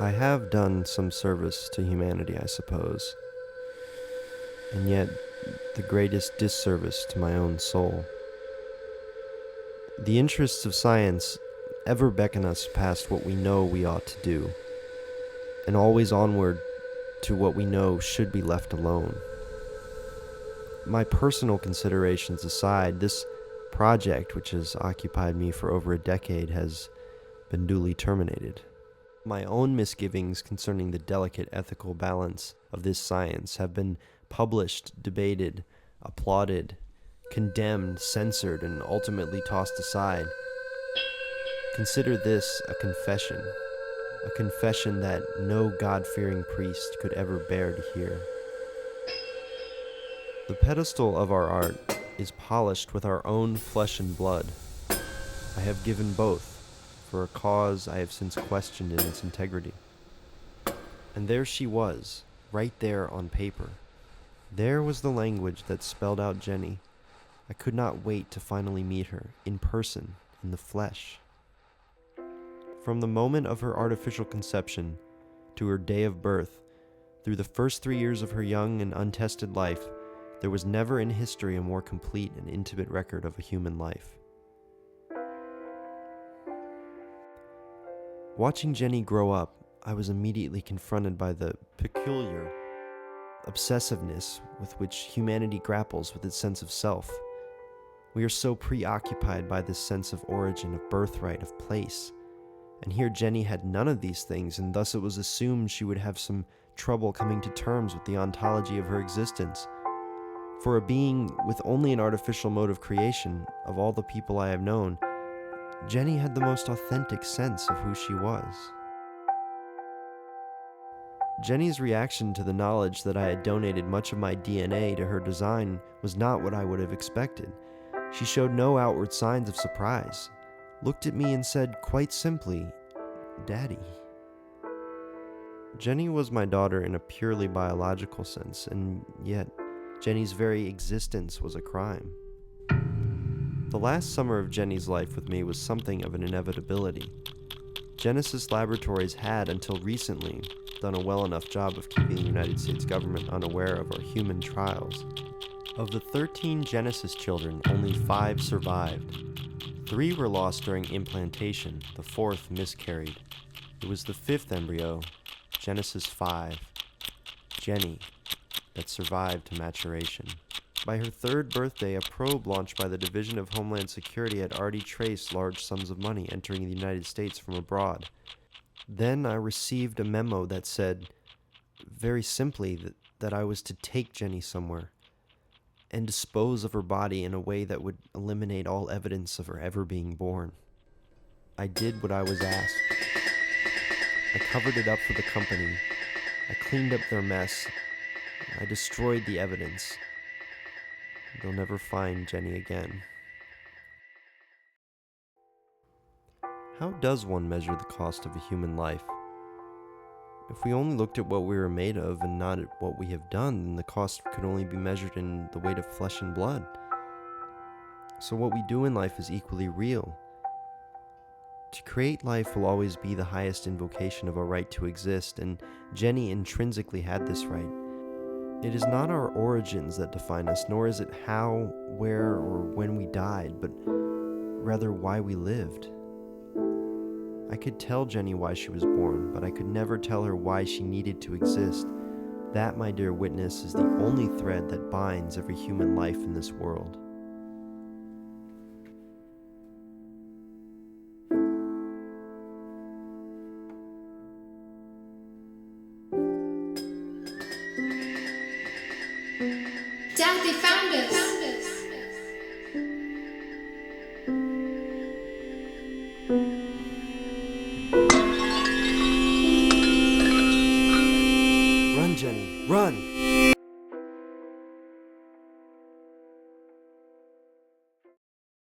I have done some service to humanity, I suppose, and yet the greatest disservice to my own soul. The interests of science ever beckon us past what we know we ought to do, and always onward to what we know should be left alone. My personal considerations aside, this project, which has occupied me for over a decade, has been duly terminated. My own misgivings concerning the delicate ethical balance of this science have been published, debated, applauded, condemned, censored, and ultimately tossed aside. Consider this a confession that no God-fearing priest could ever bear to hear. The pedestal of our art is polished with our own flesh and blood. I have given both, for a cause I have since questioned in its integrity. And there she was, right there on paper. There was the language that spelled out Jenny. I could not wait to finally meet her, in person, in the flesh. From the moment of her artificial conception to her day of birth, through the first 3 years of her young and untested life, there was never in history a more complete and intimate record of a human life. Watching Jenny grow up, I was immediately confronted by the peculiar obsessiveness with which humanity grapples with its sense of self. We are so preoccupied by this sense of origin, of birthright, of place. And here Jenny had none of these things, and thus it was assumed she would have some trouble coming to terms with the ontology of her existence. For a being with only an artificial mode of creation, of all the people I have known, Jenny had the most authentic sense of who she was. Jenny's reaction to the knowledge that I had donated much of my DNA to her design was not what I would have expected. She showed no outward signs of surprise, looked at me and said quite simply, "Daddy." Jenny was my daughter in a purely biological sense, and yet Jenny's very existence was a crime. The last summer of Jenny's life with me was something of an inevitability. Genesis Laboratories had, until recently, done a well enough job of keeping the United States government unaware of our human trials. Of the 13 Genesis children, only 5 survived. 3 were lost during implantation, the 4th miscarried. It was the 5th embryo, Genesis 5, Jenny, that survived to maturation. By her 3rd birthday, a probe launched by the Division of Homeland Security had already traced large sums of money entering the United States from abroad. Then I received a memo that said, very simply, that I was to take Jenny somewhere and dispose of her body in a way that would eliminate all evidence of her ever being born. I did what I was asked. I covered it up for the company. I cleaned up their mess. I destroyed the evidence. They'll never find Jenny again. How does one measure the cost of a human life? If we only looked at what we were made of and not at what we have done, then the cost could only be measured in the weight of flesh and blood. So what we do in life is equally real. To create life will always be the highest invocation of our right to exist, and Jenny intrinsically had this right. It is not our origins that define us, nor is it how, where, or when we died, but rather why we lived. I could tell Jenny why she was born, but I could never tell her why she needed to exist. That, my dear witness, is the only thread that binds every human life in this world. Dad, they found us!